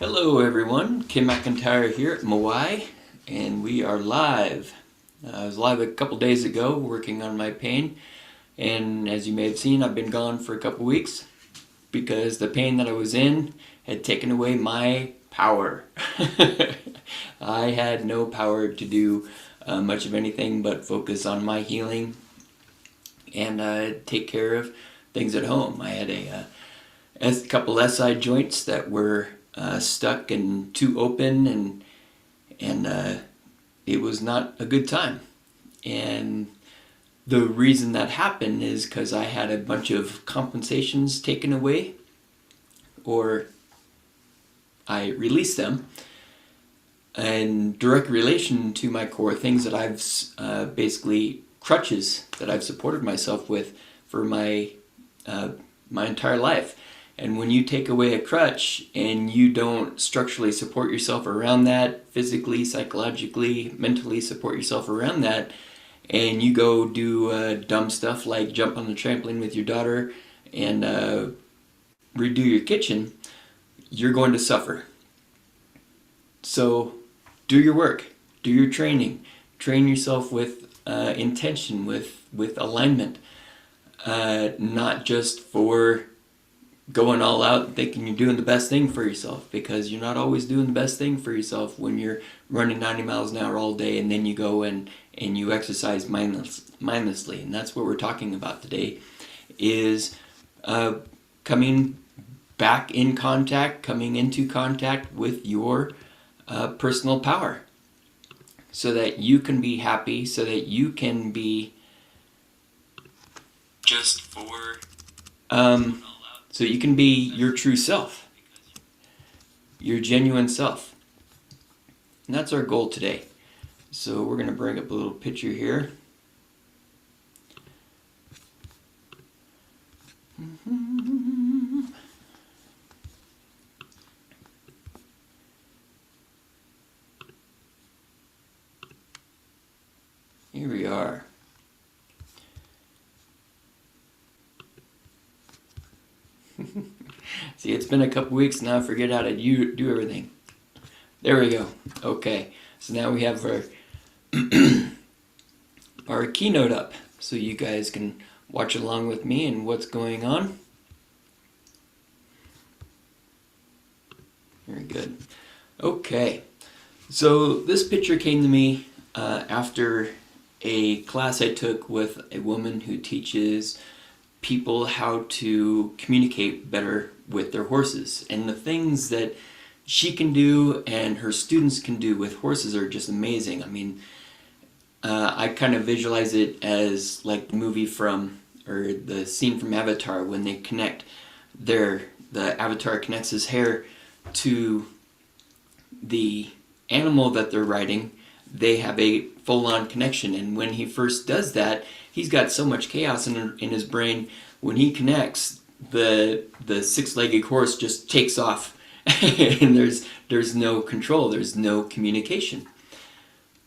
Hello everyone, Kim McIntyre here at Mawai, and we are live. I was live a couple days ago working on my pain, and as you may have seen, I've been gone for a couple weeks because the pain that I was in had taken away my power. I had no power to do much of anything but focus on my healing and take care of things at home. I had a couple SI joints that were stuck and too open, and it was not a good time. And the reason that happened is because I had a bunch of compensations taken away, or I released them in direct relation to my core, things that I've basically crutches that I've supported myself with for my entire life. And when you take away a crutch and you don't structurally support yourself around that, physically, psychologically, mentally support yourself around that, and you go do dumb stuff like jump on the trampoline with your daughter and redo your kitchen, you're going to suffer. So do your work, do your training, train yourself with intention, with alignment, not just for going all out and thinking you're doing the best thing for yourself, because you're not always doing the best thing for yourself when you're running 90 miles an hour all day and then you go and you exercise mindlessly. And that's what we're talking about today, is coming back in contact, coming into contact with your personal power so that you can be happy, so that you can be just for so you can be your true self, your genuine self. And that's our goal today. So we're going to bring up a little picture here. Here we are. See, it's been a couple weeks now. I forget how to do everything. There we go. Okay, so now we have our our keynote up, so you guys can watch along with me and what's going on. Very good. Okay, so this picture came to me after a class I took with a woman who teaches people how to communicate better with their horses. And the things that she can do and her students can do with horses are just amazing. I mean, I kind of visualize it as like the movie from, or the scene from Avatar, when they connect the Avatar connects his hair to the animal that they're riding. They have a full-on connection, and when he first does that, he's got so much chaos in his brain. When he connects, the six-legged horse just takes off, and there's no control, there's no communication.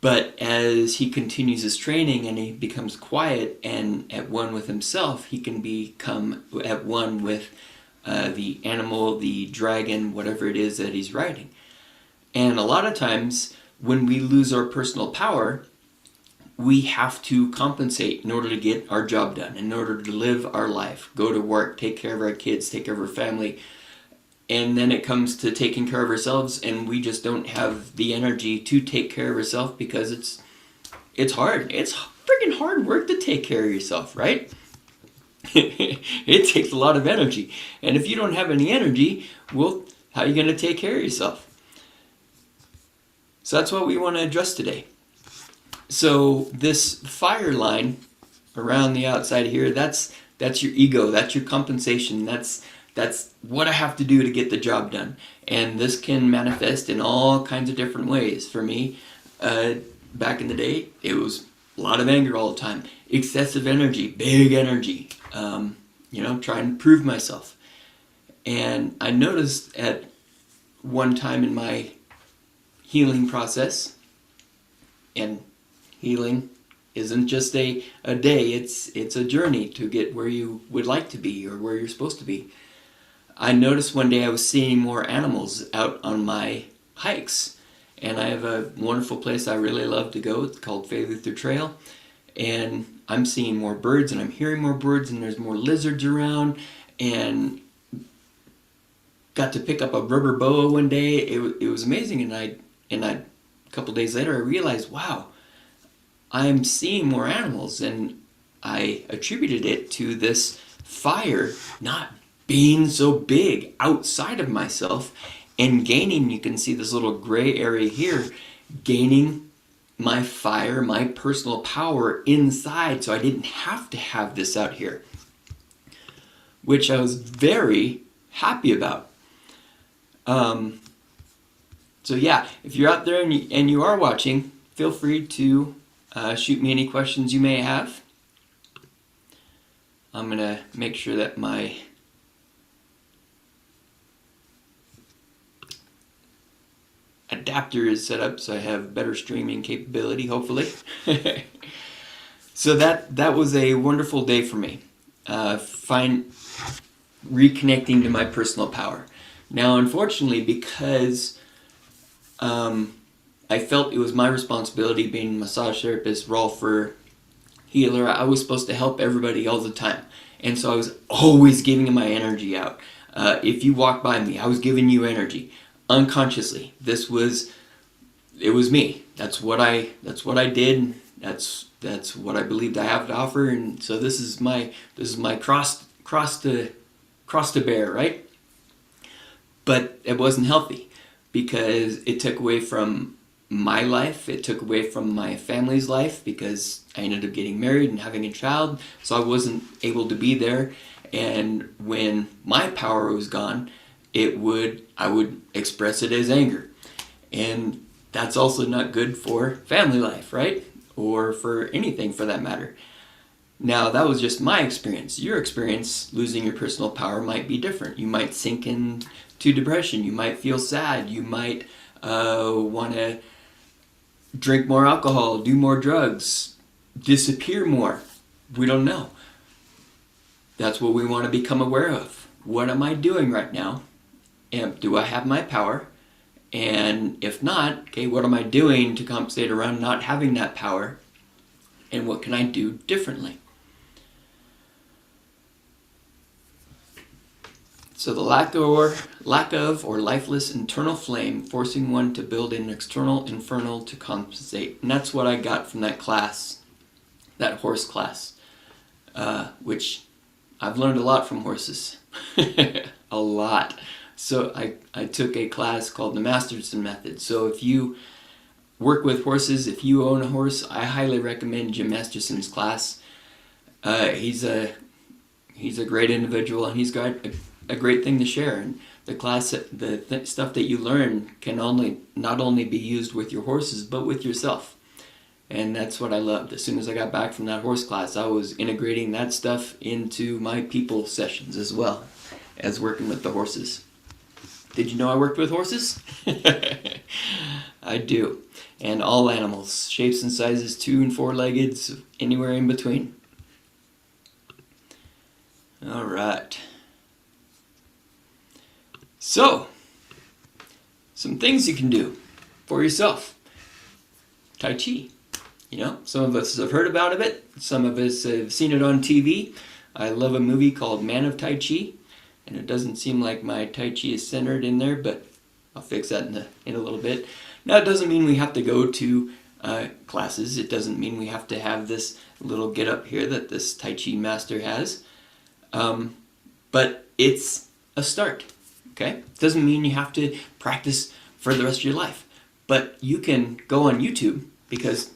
But as he continues his training and he becomes quiet and at one with himself, he can become at one with the animal, the dragon, whatever it is that he's riding. And a lot of times, when we lose our personal power, we have to compensate in order to get our job done, in order to live our life, go to work, take care of our kids, take care of our family. And then it comes to taking care of ourselves, and we just don't have the energy to take care of ourselves because it's hard. It's freaking hard work to take care of yourself, right? It takes a lot of energy. And if you don't have any energy, well, how are you going to take care of yourself? So that's what we want to address today. So this fire line around the outside here, that's your ego, that's your compensation, that's what I have to do to get the job done. And this can manifest in all kinds of different ways. For me, back in the day, it was a lot of anger all the time, excessive energy, big energy, trying to prove myself. And I noticed at one time in my healing process, and healing isn't just a day, it's a journey to get where you would like to be or where you're supposed to be. I noticed one day I was seeing more animals out on my hikes. And I have a wonderful place I really love to go. It's called Fay Luther Trail. And I'm seeing more birds and I'm hearing more birds and there's more lizards around. And got to pick up a rubber boa one day. It was amazing. And a couple days later I realized, wow, I'm seeing more animals. And I attributed it to this fire not being so big outside of myself and gaining, you can see this little gray area here, gaining my fire, my personal power inside, so I didn't have to have this out here, which I was very happy about. So yeah, if you're out there and you are watching, feel free to shoot me any questions you may have. I'm going to make sure that my adapter is set up so I have better streaming capability, hopefully. So that was a wonderful day for me. Reconnecting to my personal power. Now, unfortunately, because I felt it was my responsibility, being a massage therapist, rolfer, healer, I was supposed to help everybody all the time. And so I was always giving my energy out. If you walk by me, I was giving you energy. Unconsciously. It was me. That's what I did. That's what I believed I have to offer, and so this is my cross to bear, right? But it wasn't healthy because it took away from my life. It took away from my family's life because I ended up getting married and having a child, so I wasn't able to be there. And when my power was gone, I would express it as anger. And that's also not good for family life, right? Or for anything for that matter. Now, that was just my experience. Your experience losing your personal power might be different. You might sink into depression. You might feel sad. You might want to drink more alcohol, do more drugs, disappear more. We don't know. That's what we want to become aware of. What am I doing right now? And do I have my power? And if not, okay, what am I doing to compensate around not having that power? And what can I do differently? So the lack of or lifeless internal flame forcing one to build an external infernal to compensate. And that's what I got from that class, that horse class, which I've learned a lot from horses. A lot. So I took a class called the Masterson Method. So if you work with horses, if you own a horse, I highly recommend Jim Masterson's class. He's a great individual, and he's got a great thing to share. And the class, stuff that you learn can not only be used with your horses, but with yourself. And that's what I loved. As soon as I got back from that horse class, I was integrating that stuff into my people sessions as well as working with the horses. Did you know I worked with horses? I do. And all animals, shapes and sizes, 2- and 4-legged, anywhere in between. All right. So, some things you can do for yourself. Tai Chi. You know, some of us have heard about it. Some of us have seen it on TV. I love a movie called Man of Tai Chi. And it doesn't seem like my Tai Chi is centered in there, but I'll fix that in a little bit. Now, it doesn't mean we have to go to classes. It doesn't mean we have to have this little get up here that this Tai Chi master has. But it's a start, okay? It doesn't mean you have to practice for the rest of your life. But you can go on YouTube because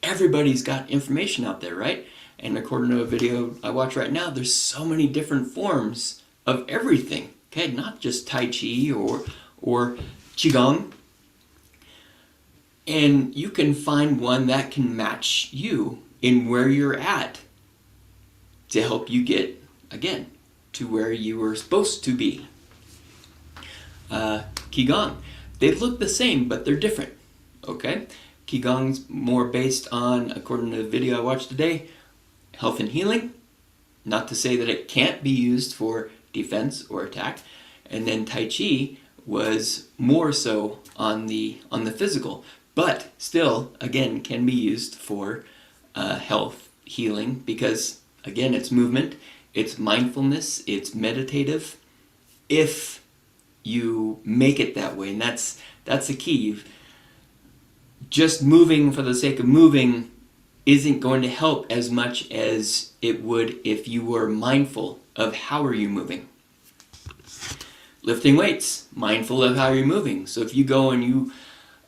everybody's got information out there, right? And according to a video I watch right now, there's so many different forms of everything, okay? Not just Tai Chi or Qigong. And you can find one that can match you in where you're at to help you get, again, to where you were supposed to be. Qigong. They look the same, but they're different, okay? Qigong's more based on, according to the video I watched today, health and healing. Not to say that it can't be used for defense or attack. And then Tai Chi was more so on the physical, but still, again, can be used for health, healing, because, again, it's movement, it's mindfulness, it's meditative, if you make it that way. And that's the key. Just moving for the sake of moving isn't going to help as much as it would if you were mindful of how are you moving. Lifting weights, mindful of how you're moving. So if you go and you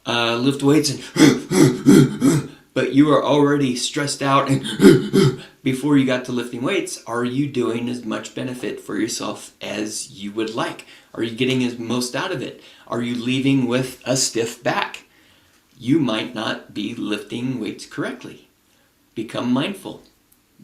lift weights and but you are already stressed out and before you got to lifting weights, are you doing as much benefit for yourself as you would like? Are you getting as most out of it? Are you leaving with a stiff back? You might not be lifting weights correctly. Become mindful.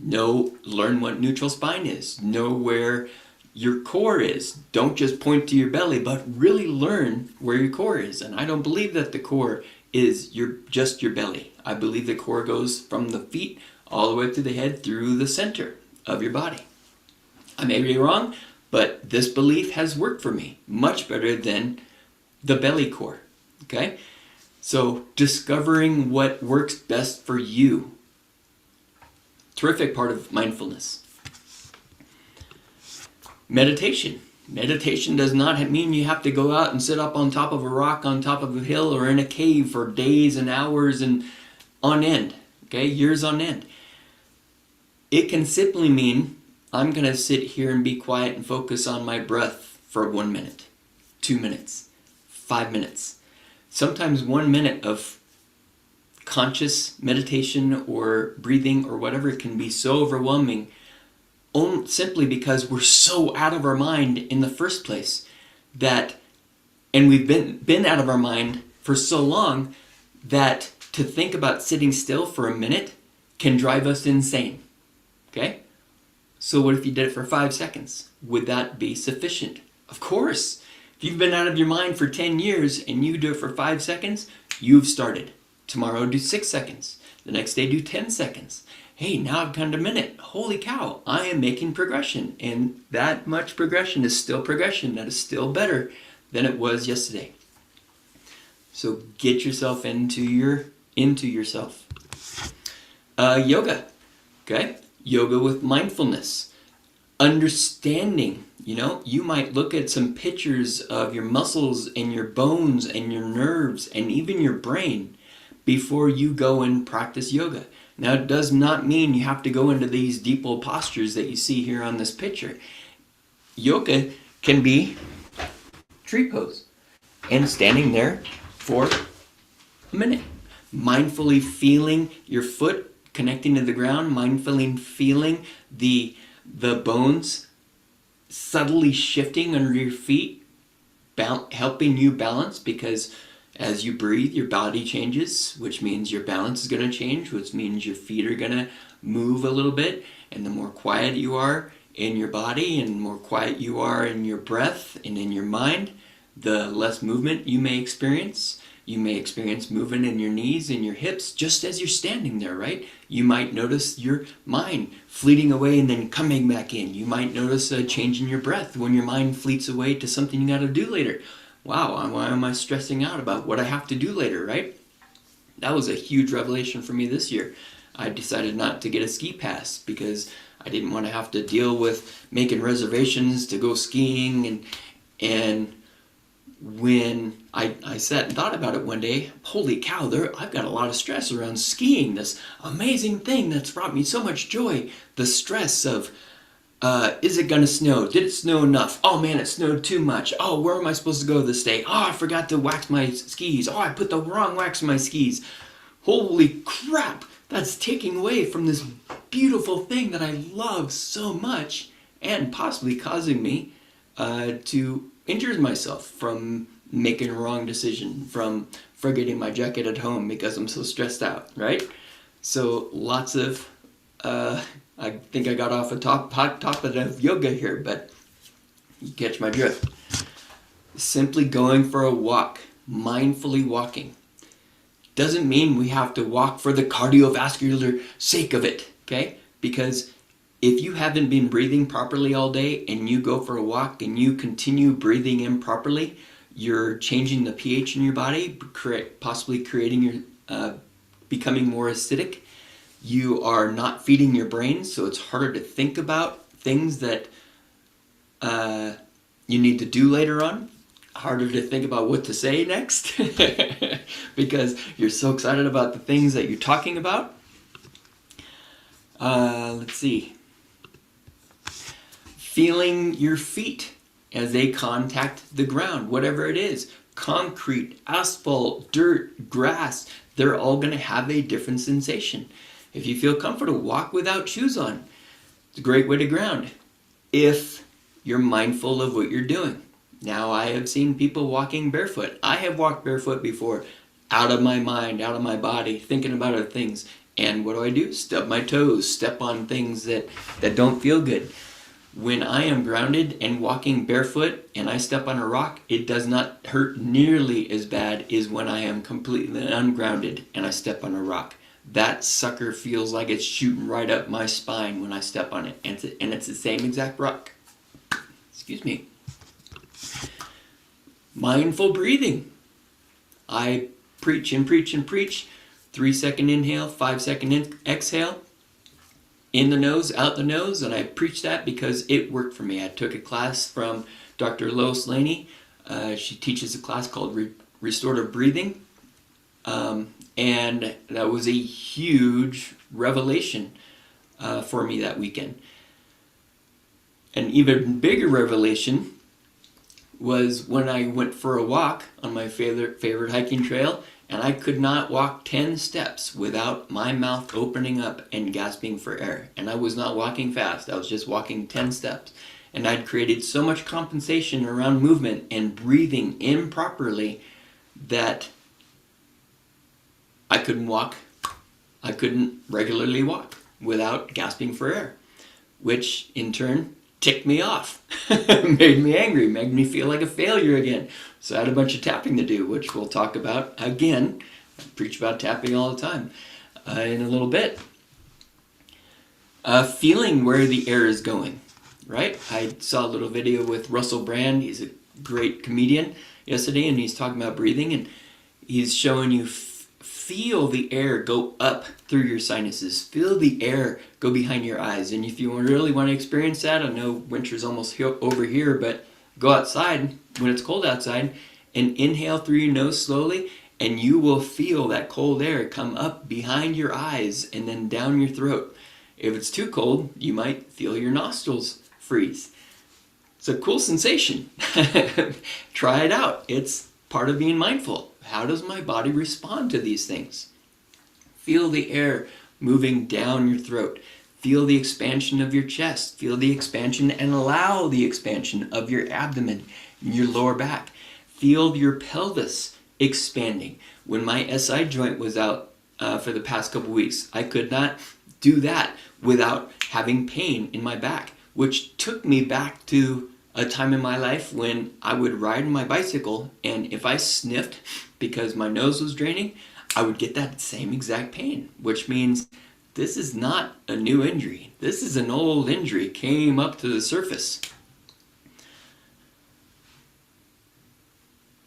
Learn what neutral spine is. Know where your core is. Don't just point to your belly, but really learn where your core is. And I don't believe that the core is just your belly. I believe the core goes from the feet all the way to the head through the center of your body. I may be wrong, but this belief has worked for me much better than the belly core. Okay? So discovering what works best for you. Terrific part of mindfulness. Meditation. Meditation does not mean you have to go out and sit up on top of a rock, on top of a hill, or in a cave for days and hours and on end. Okay? Years on end. It can simply mean I'm going to sit here and be quiet and focus on my breath for 1 minute, 2 minutes, 5 minutes. Sometimes 1 minute of conscious meditation or breathing or whatever can be so overwhelming simply because we're so out of our mind in the first place and we've been out of our mind for so long that to think about sitting still for a minute can drive us insane. Okay? So what if you did it for 5 seconds? Would that be sufficient? Of course. If you've been out of your mind for 10 years and you do it for 5 seconds, you've started. Tomorrow do 6 seconds. The next day do 10 seconds. Hey, now I've gone to a minute. Holy cow, I am making progression. And that much progression is still progression. That is still better than it was yesterday. So get yourself into yourself. Yoga. Okay? Yoga with mindfulness. Understanding. You might look at some pictures of your muscles and your bones and your nerves and even your brain before you go and practice yoga. Now, it does not mean you have to go into these deep old postures that you see here on this picture. Yoga can be tree pose and standing there for a minute. Mindfully feeling your foot connecting to the ground, mindfully feeling the bones subtly shifting under your feet, helping you balance, because as you breathe, your body changes, which means your balance is going to change, which means your feet are going to move a little bit. And the more quiet you are in your body and the more quiet you are in your breath and in your mind, the less movement you may experience. You may experience movement in your knees and your hips just as you're standing there, right? You might notice your mind fleeting away and then coming back in. You might notice a change in your breath when your mind fleets away to something you got to do later. Wow, why am I stressing out about what I have to do later, right? That was a huge revelation for me this year. I decided not to get a ski pass because I didn't want to have to deal with making reservations to go skiing. And when I sat and thought about it one day, holy cow, I've got a lot of stress around skiing, this amazing thing that's brought me so much joy. The stress of, is it going to snow? Did it snow enough? Oh man, it snowed too much. Oh, where am I supposed to go this day? Oh, I forgot to wax my skis. Oh, I put the wrong wax in my skis. Holy crap, that's taking away from this beautiful thing that I love so much and possibly causing me to injure myself from making a wrong decision, from forgetting my jacket at home because I'm so stressed out, right? So lots of, I think I got off a topic of yoga here, but you catch my drift. Simply going for a walk, mindfully walking. Doesn't mean we have to walk for the cardiovascular sake of it, okay? Because If you haven't been breathing properly all day and you go for a walk and you continue breathing improperly, you're changing the pH in your body, possibly creating your becoming more acidic. You are not feeding your brain, so it's harder to think about things that you need to do later on. Harder to think about what to say next because you're so excited about the things that you're talking about. Let's see. Feeling your feet as they contact the ground, whatever it is. Concrete, asphalt, dirt, grass, they're all going to have a different sensation. If you feel comfortable, walk without shoes on. It's a great way to ground if you're mindful of what you're doing. Now, I have seen people walking barefoot. I have walked barefoot before, out of my mind, out of my body, thinking about other things. And what do? Stub my toes, step on things that don't feel good. When I am grounded and walking barefoot and I step on a rock, it does not hurt nearly as bad as when I am completely ungrounded and I step on a rock. That sucker feels like it's shooting right up my spine when I step on it. And it's the same exact rock. Excuse me. Mindful breathing. I preach and preach and preach. 3-second inhale, 5-second exhale. In the nose, out the nose. And I preach that because it worked for me. I took a class from Dr. Lois Laney. She teaches a class called Restorative Breathing. And that was a huge revelation for me that weekend. An even bigger revelation was when I went for a walk on my favorite hiking trail, and I could not walk 10 steps without my mouth opening up and gasping for air. And I was not walking fast, I was just walking 10 steps. And I'd created so much compensation around movement and breathing improperly that I couldn't regularly walk without gasping for air, which in turn ticked me off, made me angry, made me feel like a failure again. So I had a bunch of tapping to do, which we'll talk about again. I preach about tapping all the time in a little bit. Feeling where the air is going, right? I saw a little video with Russell Brand. He's a great comedian yesterday, and he's talking about breathing, and he's showing you feel the air go up through your sinuses. Feel the air go behind your eyes. And if you really want to experience that, I know winter's almost over here, but go outside when it's cold outside and inhale through your nose slowly, and you will feel that cold air come up behind your eyes and then down your throat. If it's too cold, you might feel your nostrils freeze. It's a cool sensation. Try it out. It's part of being mindful. How does my body respond to these things? Feel the air moving down your throat. Feel the expansion of your chest. Feel the expansion and allow the expansion of your abdomen and your lower back. Feel your pelvis expanding. When my SI joint was out for the past couple weeks, I could not do that without having pain in my back, which took me back to a time in my life when I would ride my bicycle, and if I sniffed because my nose was draining, I would get that same exact pain, which means this is not a new injury. This is an old injury, came up to the surface.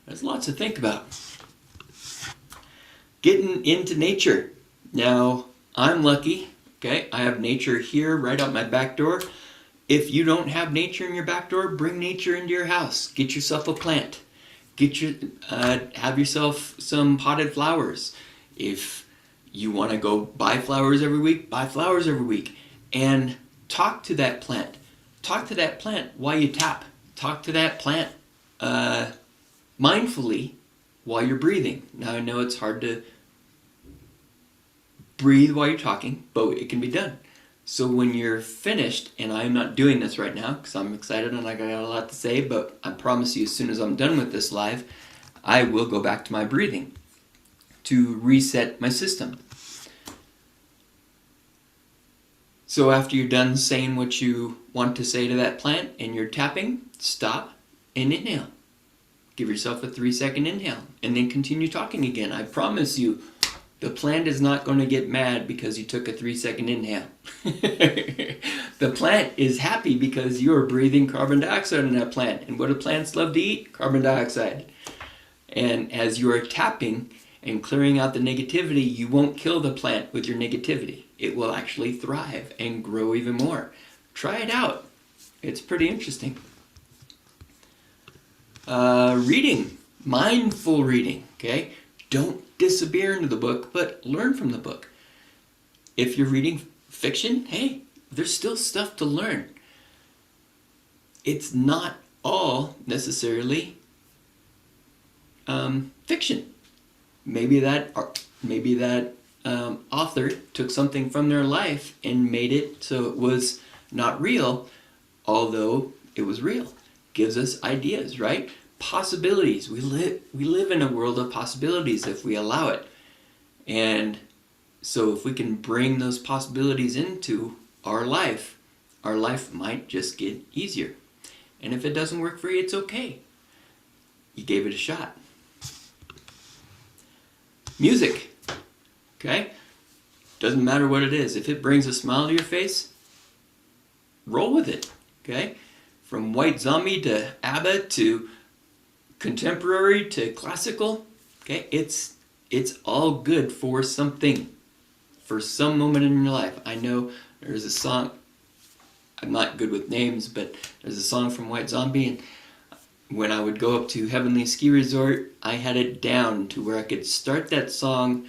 There's lots to think about. Getting into nature. Now, I'm lucky, okay? I have nature here right out my back door. If you don't have nature in your back door, bring nature into your house. Get yourself a plant. Have yourself some potted flowers. If you want to go buy flowers every week, buy flowers every week. And talk to that plant. Talk to that plant while you tap. Talk to that plant mindfully while you're breathing. Now, I know it's hard to breathe while you're talking, but it can be done. So when you're finished, and I'm not doing this right now because I'm excited and I got a lot to say, but I promise you as soon as I'm done with this live, I will go back to my breathing to reset my system. So after you're done saying what you want to say to that plant and you're tapping, stop and inhale. Give yourself a 3-second inhale and then continue talking again. I promise you, The plant is not going to get mad because you took a 3-second inhale. The plant is happy because you're breathing carbon dioxide in that plant. And what do plants love to eat? Carbon dioxide. And as you are tapping and clearing out the negativity, you won't kill the plant with your negativity. It will actually thrive and grow even more. Try it out. It's pretty interesting. Reading. Mindful reading. Okay? Don't disappear into the book, but learn from the book. If you're reading fiction, hey, there's still stuff to learn. It's not all necessarily fiction. Maybe that author took something from their life and made it so it was not real, although it was real. Gives us ideas, right? Possibilities. We live in a world of possibilities if we allow it. And so if we can bring those possibilities into our life might just get easier. And if it doesn't work for you, it's okay. You gave it a shot. Music. Okay? Doesn't matter what it is. If it brings a smile to your face, roll with it. Okay? From White Zombie to ABBA to contemporary to classical. Okay? It's all good for something. For some moment in your life. I know there's a song, I'm not good with names, but there's a song from White Zombie, and when I would go up to Heavenly Ski Resort, I had it down to where I could start that song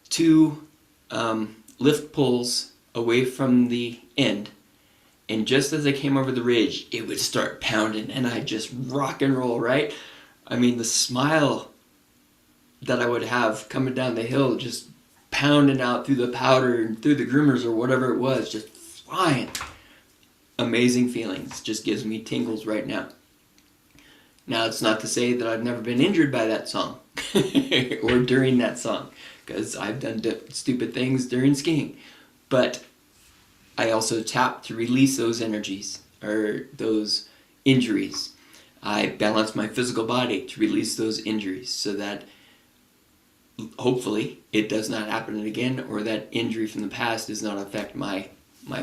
2 lift pulls away from the end, and just as I came over the ridge, it would start pounding, and I'd just rock and roll, right? I mean, the smile that I would have coming down the hill, just pounding out through the powder and through the groomers or whatever it was, just flying. Amazing feelings. Just gives me tingles right now. Now, it's not to say that I've never been injured by that song or during that song, because I've done stupid things during skiing. But I also tap to release those energies or those injuries. I balance my physical body to release those injuries so that hopefully it does not happen again, or that injury from the past does not affect my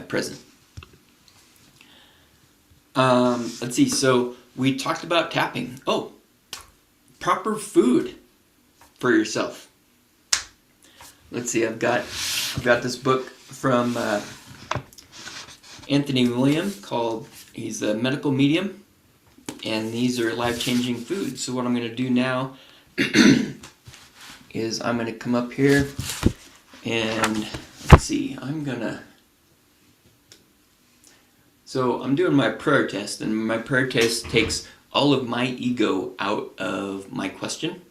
present. Let's see, so we talked about tapping. Oh, proper food for yourself. Let's see, I've got this book from Anthony William called, he's a medical medium, and these are life-changing foods. So what I'm going to do now is I'm going to come up here and let's see, so I'm doing my prayer test, and my prayer test takes all of my ego out of my question.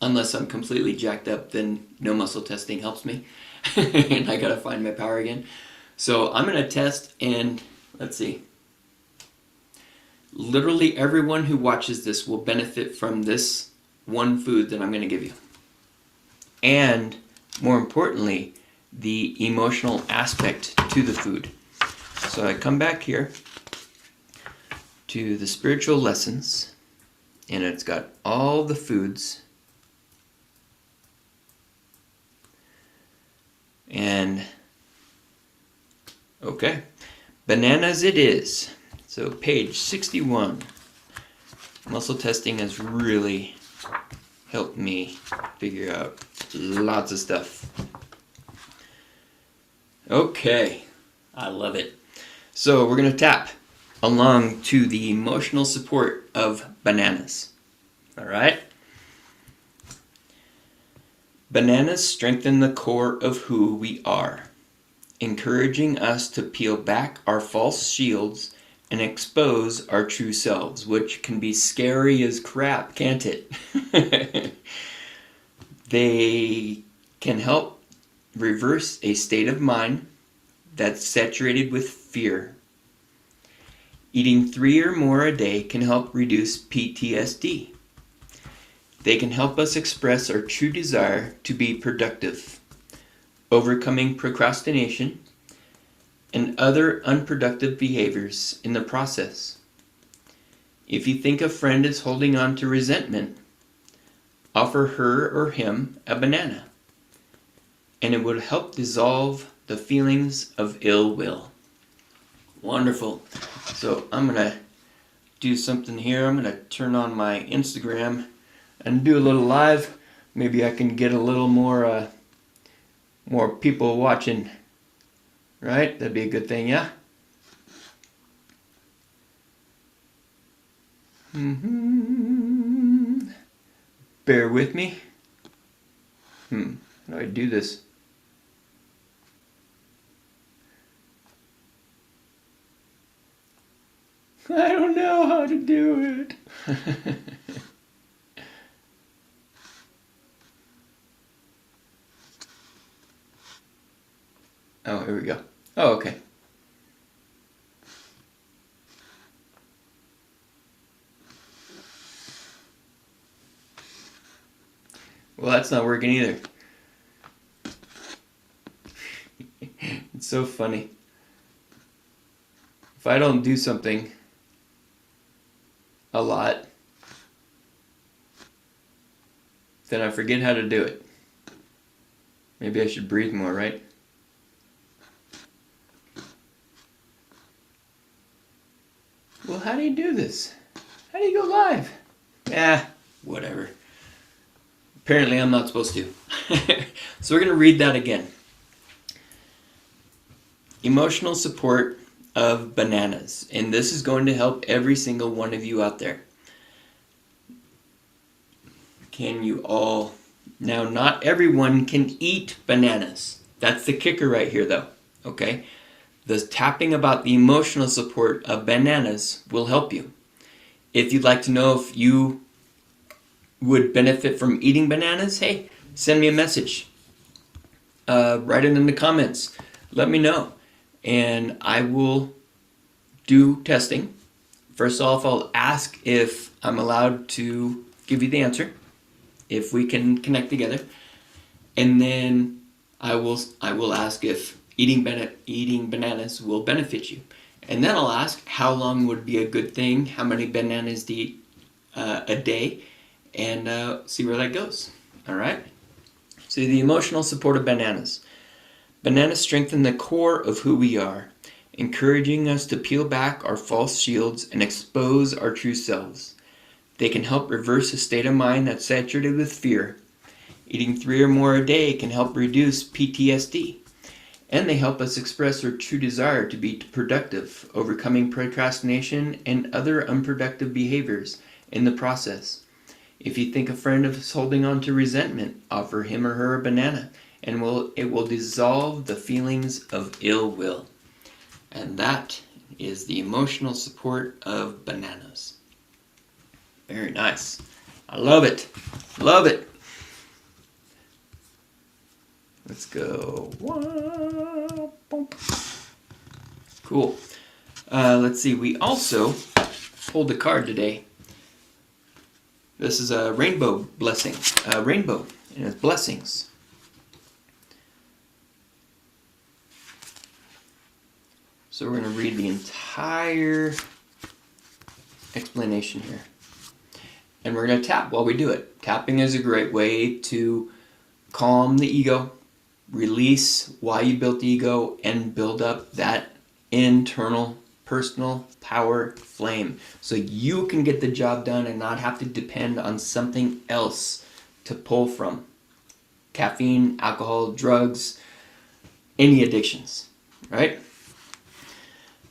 Unless I'm completely jacked up, then no muscle testing helps me. And I gotta find my power again. So I'm gonna test, and let's see. Literally everyone who watches this will benefit from this one food that I'm gonna give you. And more importantly, the emotional aspect to the food. So I come back here to the spiritual lessons, and it's got all the foods. And, okay, bananas it is. So page 61. Muscle testing has really helped me figure out lots of stuff. Okay, I love it. So we're going to tap along to the emotional support of bananas. All right? Bananas strengthen the core of who we are, encouraging us to peel back our false shields and expose our true selves, which can be scary as crap, can't it? They can help reverse a state of mind that's saturated with fear. Eating 3 or more a day can help reduce PTSD. They can help us express our true desire to be productive, overcoming procrastination and other unproductive behaviors in the process. If you think a friend is holding on to resentment, offer her or him a banana. and it would help dissolve the feelings of ill will. Wonderful. So I'm going to do something here. I'm going to turn on my Instagram and do a little live. Maybe I can get a little more people watching. Right? That'd be a good thing, yeah? Bear with me. How do I do this? I don't know how to do it. Oh, here we go. Oh, okay. Well, that's not working either. It's so funny. If I don't do something a lot, then I forget how to do it. Maybe I should breathe more, right? Well, how do you do this? How do you go live? Whatever. Apparently I'm not supposed to. So we're going to read that again. Emotional support of bananas. And this is going to help every single one of you out there. Can you all... Now, not everyone can eat bananas. That's the kicker right here, though. Okay? The tapping about the emotional support of bananas will help you. If you'd like to know if you would benefit from eating bananas, hey, send me a message. Write it in the comments. Let me know. And I will do testing. First off, I'll ask if I'm allowed to give you the answer, if we can connect together. And then I will ask if eating bananas will benefit you. And then I'll ask how long would be a good thing, how many bananas to eat a day, and see where that goes. All right? So the emotional support of bananas. Bananas strengthen the core of who we are, encouraging us to peel back our false shields and expose our true selves. They can help reverse a state of mind that's saturated with fear. Eating 3 or more a day can help reduce PTSD. And they help us express our true desire to be productive, overcoming procrastination and other unproductive behaviors in the process. If you think a friend is holding on to resentment, offer him or her a banana, and it will dissolve the feelings of ill will. And that is the emotional support of bananas. Very nice. I love it. Love it. Let's go. Cool. Let's see. We also pulled a card today. This is a rainbow blessing. Rainbow and its blessings. So we're going to read the entire explanation here. And we're going to tap while we do it. Tapping is a great way to calm the ego, release why you built the ego, and build up that internal personal power flame so you can get the job done and not have to depend on something else to pull from. Caffeine, alcohol, drugs, any addictions, right?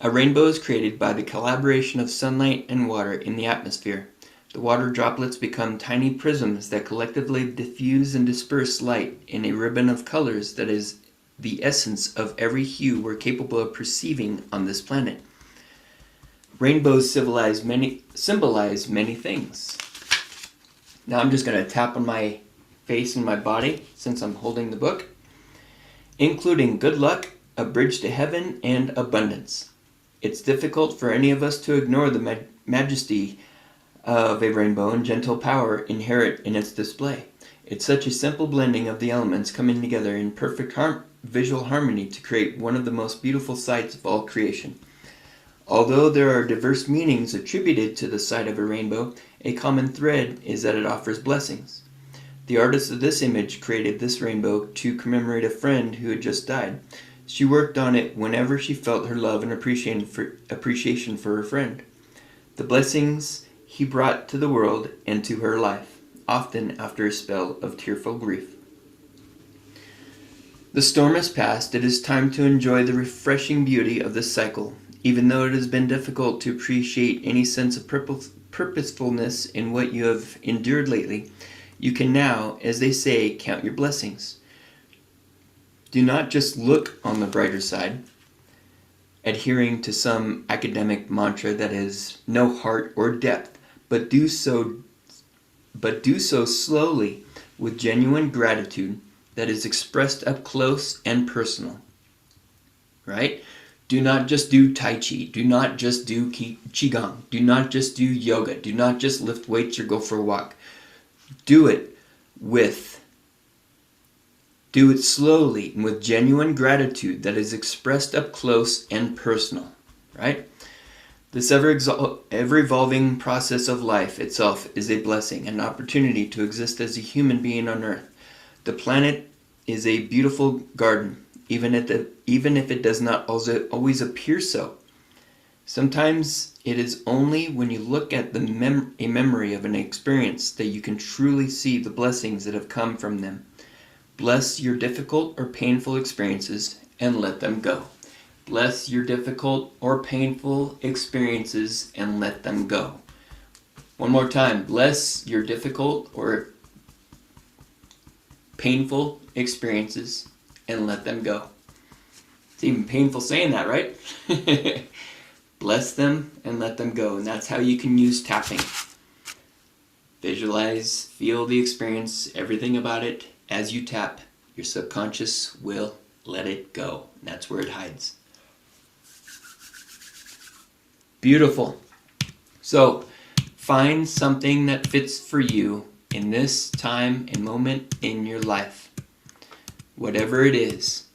A rainbow is created by the collaboration of sunlight and water in the atmosphere. The water droplets become tiny prisms that collectively diffuse and disperse light in a ribbon of colors that is the essence of every hue we're capable of perceiving on this planet. Rainbows symbolize many things. Now I'm just going to tap on my face and my body since I'm holding the book, including good luck, a bridge to heaven, and abundance. It's difficult for any of us to ignore the majesty of a rainbow and gentle power inherent in its display. It's such a simple blending of the elements coming together in perfect visual harmony to create one of the most beautiful sights of all creation. Although there are diverse meanings attributed to the sight of a rainbow, a common thread is that it offers blessings. The artist of this image created this rainbow to commemorate a friend who had just died. She worked on it whenever she felt her love and appreciation for her friend. The blessings he brought to the world and to her life, often after a spell of tearful grief. The storm has passed. It is time to enjoy the refreshing beauty of this cycle. Even though it has been difficult to appreciate any sense of purposefulness in what you have endured lately, you can now, as they say, count your blessings. Do not just look on the brighter side, adhering to some academic mantra that has no heart or depth, but do so slowly with genuine gratitude that is expressed up close and personal. Right? Do not just do Tai Chi. Do not just do Qigong. Do not just do yoga. Do not just lift weights or go for a walk. Do it slowly with genuine gratitude that is expressed up close and personal. Right? This ever-evolving process of life itself is a blessing, an opportunity to exist as a human being on Earth. The planet is a beautiful garden, even if it does not always appear so. Sometimes it is only when you look at a memory of an experience that you can truly see the blessings that have come from them. Bless your difficult or painful experiences and let them go. Bless your difficult or painful experiences and let them go. One more time. Bless your difficult or painful experiences and let them go. It's even painful saying that, right? Bless them and let them go. And that's how you can use tapping. Visualize, feel the experience, everything about it. As you tap, your subconscious will let it go. And that's where it hides. Beautiful. So, find something that fits for you in this time and moment in your life. Whatever it is.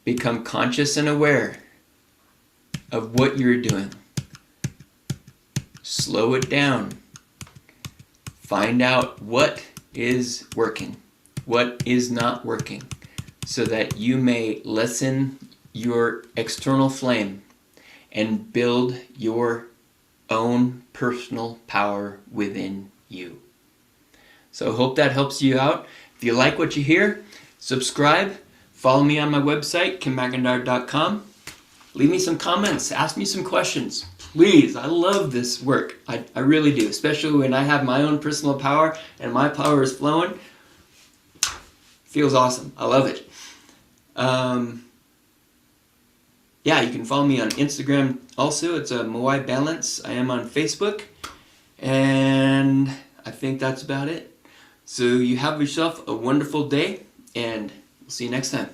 Become conscious and aware of what you're doing. Slow it down. Find out what is working, what is not working, so that you may lessen your external flame and build your own personal power within you. So I hope that helps you out. If you like what you hear, subscribe. Follow me on my website, kimmcIntyre.com. Leave me some comments. Ask me some questions. Please, I love this work. I really do, especially when I have my own personal power and my power is flowing. Feels awesome. I love it. Yeah, you can follow me on Instagram also. It's a Moai Balance. I am on Facebook. And I think that's about it. So you have yourself a wonderful day, and we'll see you next time.